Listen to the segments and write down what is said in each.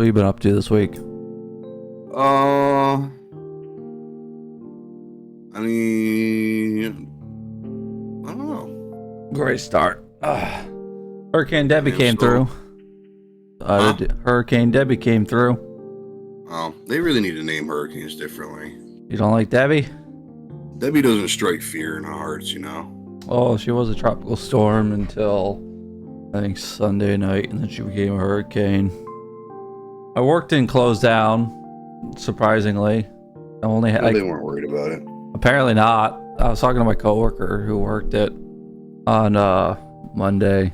What you been up to this week? I mean, I don't know. Great start. Hurricane Debbie I'm came still- through. Huh? Hurricane Debbie came through. They really need to name hurricanes differently. You don't like Debbie? Debbie doesn't strike fear in our hearts, you know. Oh, she was a tropical storm until I think Sunday night, and then she became a hurricane. I worked in closed down. Surprisingly, I only had. They weren't worried about it. Apparently not. I was talking to my coworker who worked it on Monday,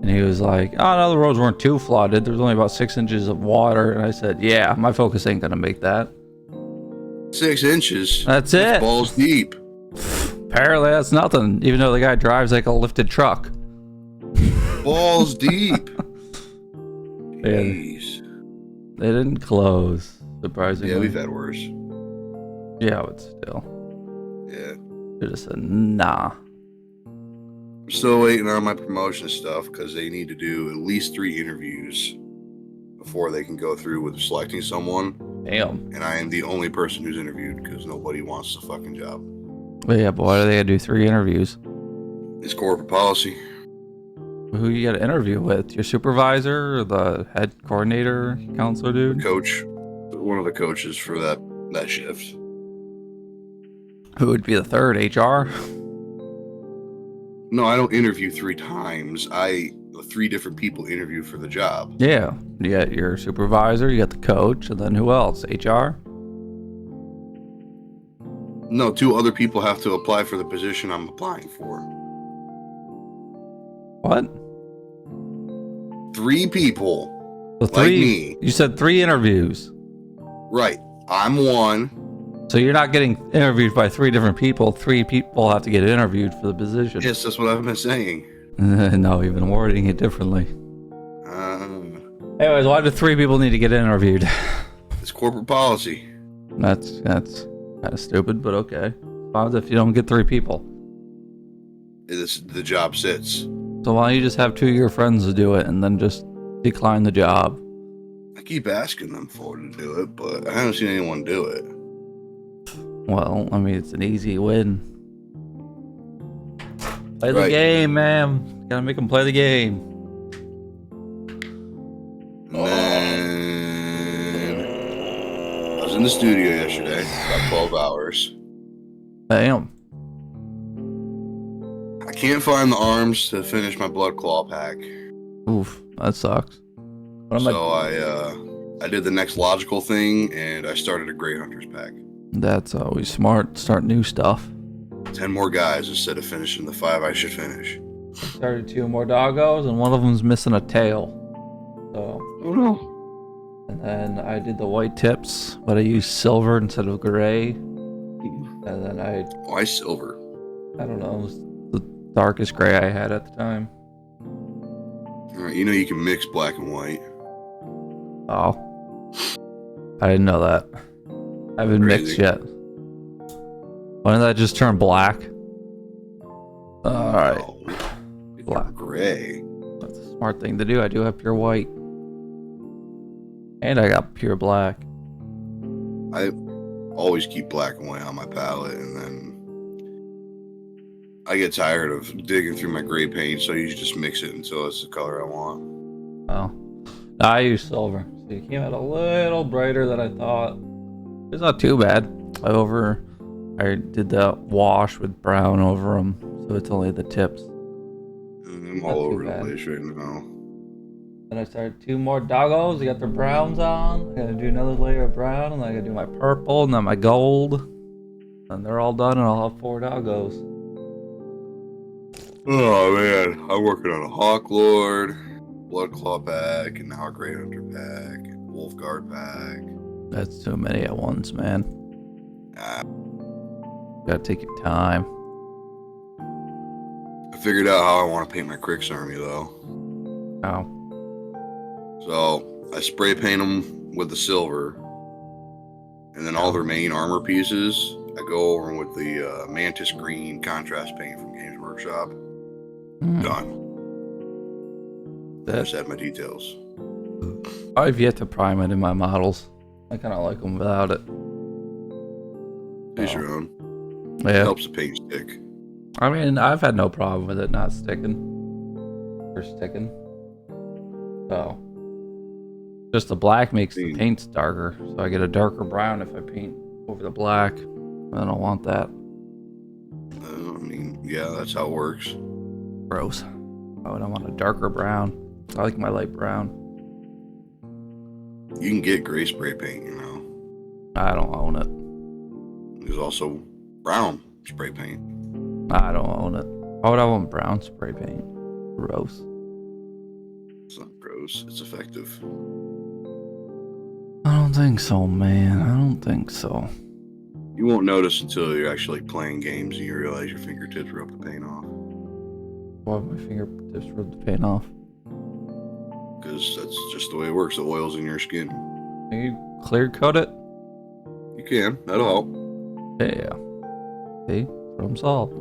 and he was like, "Oh no, the roads weren't too flooded. There's only about 6 inches of water." And I said, "Yeah, my focus ain't gonna make that. 6 inches. That's it. Balls deep. Apparently that's nothing. Even though the guy drives like a lifted truck." Balls deep. Yeah. Jeez. They didn't close, surprisingly. Yeah, we've had worse. Yeah, but still, Yeah. they just said nah. I'm still waiting on my promotion stuff because they need to do at least 3 interviews before they can go through with selecting someone. Damn. And I am the only person who's interviewed because nobody wants the fucking job. But yeah, but why do they gotta do 3 interviews? It's corporate policy. Who you gotta interview with? Your supervisor or the head coordinator, counselor dude? Coach, one of the coaches for that shift. Who would be the third? HR? No, I don't interview 3 times. 3 different people interview for the job. Yeah. You got your supervisor, you got the coach, and then who else? HR? No, 2 other people have to apply for the position I'm applying for. What? 3 people. So Like me. You said 3 interviews. Right. I'm one. So you're not getting interviewed by 3 different people. 3 people have to get interviewed for the position. Yes, that's what I've been saying. No, you've been wording it differently. Anyways, why do 3 people need to get interviewed? It's corporate policy. That's kind of stupid, but okay. Fine if you don't get 3 people. The job sits. So why don't you just have 2 of your friends to do it and then just decline the job? I keep asking them to do it, but I haven't seen anyone do it. Well, I mean, it's an easy win. Play the Right. game, man. Gotta make them play the game. And then I was in the studio yesterday, about 12 hours. Damn. I can't find the arms to finish my blood claw pack. Oof, that sucks. What am So I did the next logical thing and I started a Grey Hunters pack. That's always smart. Start new stuff. 10 more guys instead of finishing the 5 I should finish. Started 2 more doggos, and one of them's missing a tail. So, Oh no. and then I did the white tips, but I used silver instead of gray. And then Why silver? I don't know, it was the darkest gray I had at the time. Alright, you know you can mix black and white. Oh, I didn't know that. I haven't mixed Crazy. yet. Why didn't that just turn black? Alright, Oh, Black. gray. that's a smart thing to do. I do have pure white. And I got pure black. I always keep black and white on my palette, and then I get tired of digging through my gray paint, so you just mix it until it's the color I want. Oh, no, I used silver. So it came out a little brighter than I thought. It's not too bad. I did the wash with brown over them, so it's only the tips. And I'm Not all too over the bad. place right now. Then I started 2 more doggos. I got their browns on. I gotta do another layer of brown, and then I gotta do my purple, and then my gold. And they're all done, and I'll have 4 doggos. Oh man, I'm working on a Hawk Lord, Blood Claw pack, and now a Grey Hunter pack, and Wolfguard pack. That's too many at once, man. Ah, Gotta take your time. I figured out how I want to paint my Crix army though. Oh, So I spray paint them with the silver, and then all their main armor pieces, I go over 'em with the Mantis Green contrast paint from Games Workshop. Hmm. Done. I That- just add my details. I've yet to prime it in my models. I kind of like them without it. Use Oh. your own. It Yeah. helps the paint stick. I mean, I've had no problem with it not sticking. Or sticking. So. Just the black makes the paints darker. So I get a darker brown if I paint over the black. I don't want that. I mean, yeah, that's how it works. Gross. Oh, and I want a darker brown. I like my light brown. You can get gray spray paint, you know. I don't own it. There's also brown spray paint. I don't own it. Why would I want brown spray paint? Gross. It's not gross. It's effective. I don't think so, man. I don't think so. You won't notice until you're actually playing games and you realize your fingertips rub the paint off. Why my fingertips rub the paint off? Because that's just the way it works. The oil's in your skin. Can you clear coat it? You can. That'll help. Yeah. See? Problem solved.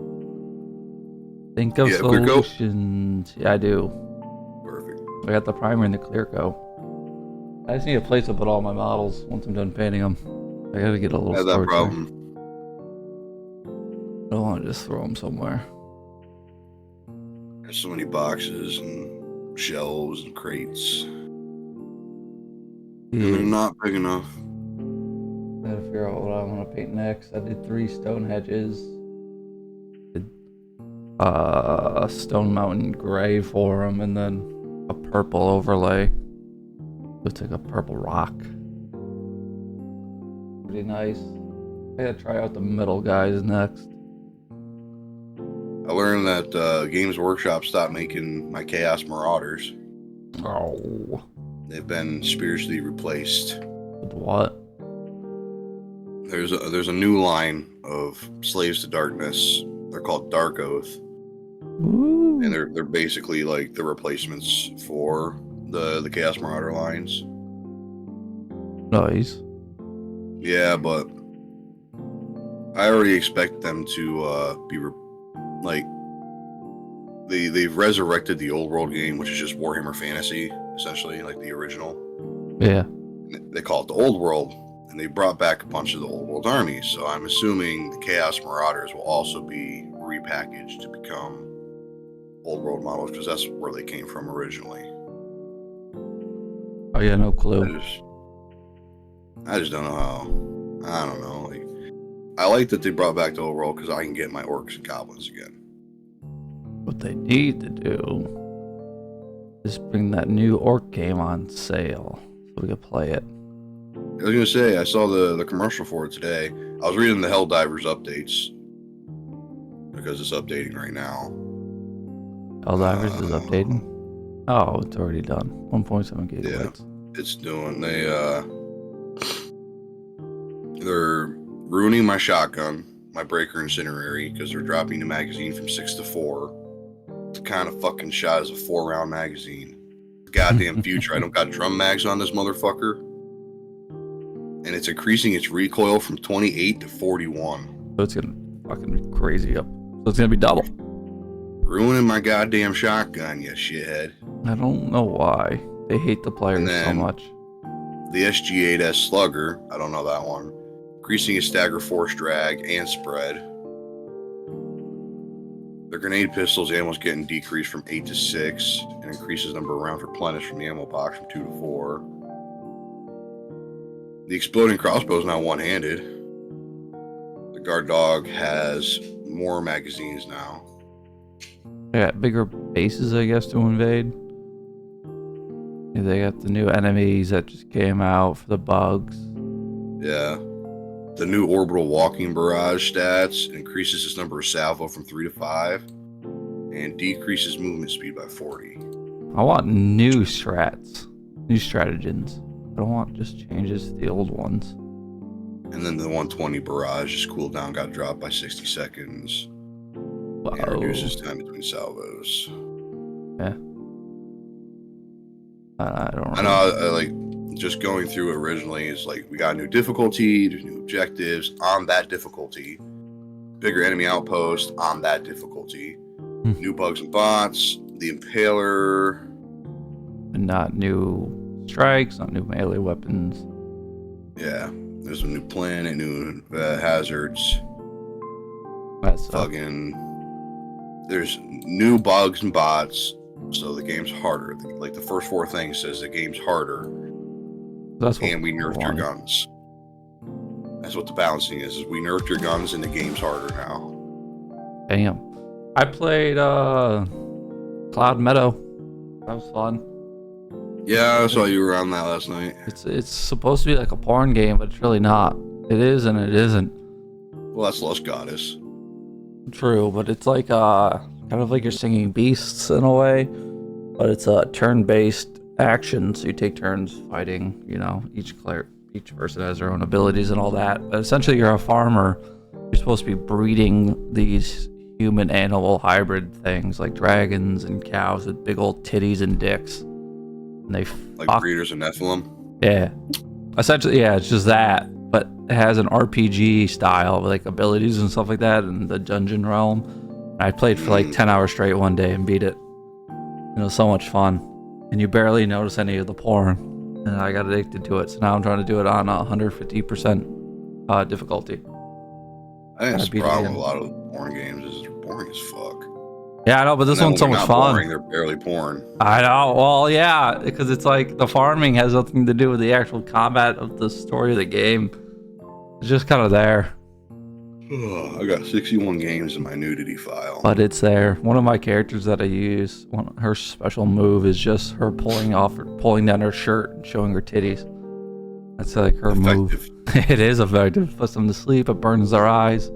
Think of Yeah, clear coat? solutions. Yeah, I do. Perfect. I got the primer and the clear coat. I just need a place to put all my models once I'm done painting them. I gotta get a little I have that storage problem. I don't want to just throw them somewhere. There's so many boxes and shelves and crates. And they're not big enough. I gotta figure out what I want to paint next. I did 3 stone hedges. Did Stone Mountain gray for them, and then a purple overlay. Looks like a purple rock. Pretty nice. I gotta try out the middle guys next. I learned that Games Workshop stopped making my Chaos Marauders. Oh. They've been spiritually replaced. With what? There's a new line of Slaves to Darkness. They're called Dark Oath, Ooh. and they're basically like the replacements for the Chaos Marauder lines. Nice. Yeah, but I already expect them to be they've resurrected the old world game, which is just Warhammer Fantasy, essentially, like the original. Yeah. They call it the old world, and they brought back a bunch of the old world armies. So I'm assuming the Chaos Marauders will also be repackaged to become old world models, because that's where they came from originally. Oh yeah, no clue. I just don't know how. I don't know. Like, I like that they brought back the old world because I can get my orcs and goblins again. What they need to do is bring that new orc game on sale so we can play it. I was gonna say, I saw the commercial for it today. I was reading the Helldivers updates because it's updating right now. Helldivers is updating? Oh, it's already done. 1.7 gigabytes. Yeah, it's doing. They're ruining my shotgun, my breaker incinerary, because they're dropping the magazine from 6 to 4. It's kind of fucking shot as a 4-round magazine. Goddamn future. I don't got drum mags on this motherfucker. And it's increasing its recoil from 28 to 41. So it's gonna fucking be crazy up. So it's gonna be double. Ruining my goddamn shotgun, you shithead. I don't know why. They hate the players so much. The SG-8S Slugger, I don't know that one. Increasing its stagger force drag and spread. The grenade pistol's ammo's getting decreased from 8 to 6 and increases number of rounds replenished from the ammo box from 2 to 4. The exploding crossbow is now one-handed. The guard dog has more magazines now. They got bigger bases, I guess, to invade. Yeah, they got the new enemies that just came out for the bugs. Yeah. The new orbital walking barrage stats increases its number of salvo from 3 to 5 and decreases movement speed by 40. I want new strats, new stratagens. I don't want just changes to the old ones. And then the 120 barrage's cooldown got dropped by 60 seconds. Wow. And reduces time between salvos. Yeah. I don't I know, like, just going through it originally is like, we got new difficulty, there's new objectives on that difficulty, bigger enemy outpost on that difficulty, new bugs and bots, the Impaler. And not new strikes, not new melee weapons. Yeah, there's a new planet, new hazards. That's Fucking. There's new bugs and bots, so the game's harder. Like the first 4 things says the game's harder, that's what and we nerfed your guns. That's what the balancing is we nerfed your guns and the game's harder now. Damn. I played Cloud Meadow. That was fun. Yeah, I saw you around that last night. It's supposed to be like a porn game, but it's really not. It is and it isn't. Well, that's Lust Goddess. True, but it's like kind of like you're singing beasts in a way, but it's a turn-based action, so you take turns fighting. You know, each person has their own abilities and all that. But essentially, you're a farmer. You're supposed to be breeding these human-animal hybrid things like dragons and cows with big old titties and dicks. And they like breeders of Nephilim. Yeah, essentially, yeah, it's just that. But it has an RPG style with like abilities and stuff like that in the dungeon realm. And I played for like 10 hours straight one day and beat it. And it was so much fun. And you barely notice any of the porn. And I got addicted to it. So now I'm trying to do it on 150% difficulty. I think that's the problem with a lot of porn games is they're boring as fuck. Yeah, I know, but this one's so much fun. Boring, they're barely porn. I know. Well, yeah, because it's like the farming has nothing to do with the actual combat of the story of the game. It's just kind of there. I got 61 games in my nudity file. But it's there. One of my characters that I use, her special move is just her pulling down her shirt and showing her titties. That's like her move. It is effective. It puts them to sleep. It burns their eyes.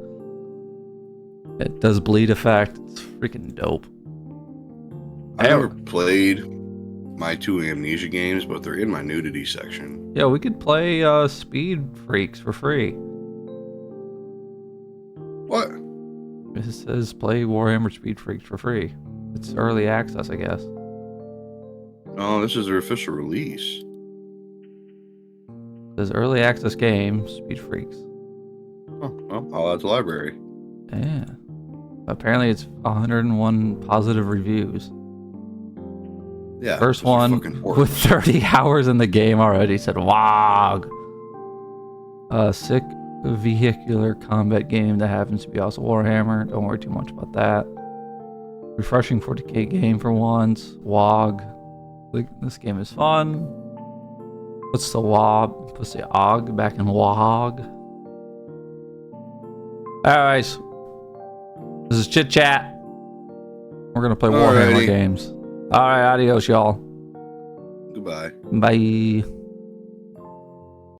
It does bleed effect. It's freaking dope. I never played my 2 Amnesia games, but they're in my nudity section. Yeah, we could play Speed Freaks for free. What? It says play Warhammer Speed Freaks for free. It's early access, I guess. No, this is their official release. It says early access game, Speed Freaks. Oh, well, I'll add to library. Yeah. Apparently it's 101 positive reviews. Yeah. First one with 30 hours in the game already said WOG. A sick vehicular combat game that happens to be also Warhammer. Don't worry too much about that. Refreshing 40k game for once. WOG. Like, this game is fun. Puts the WOG, puts the OG back in WOG. Alright. This is Chit Chat. We're gonna play Warhammer games. Alright, adios, y'all. Goodbye. Bye.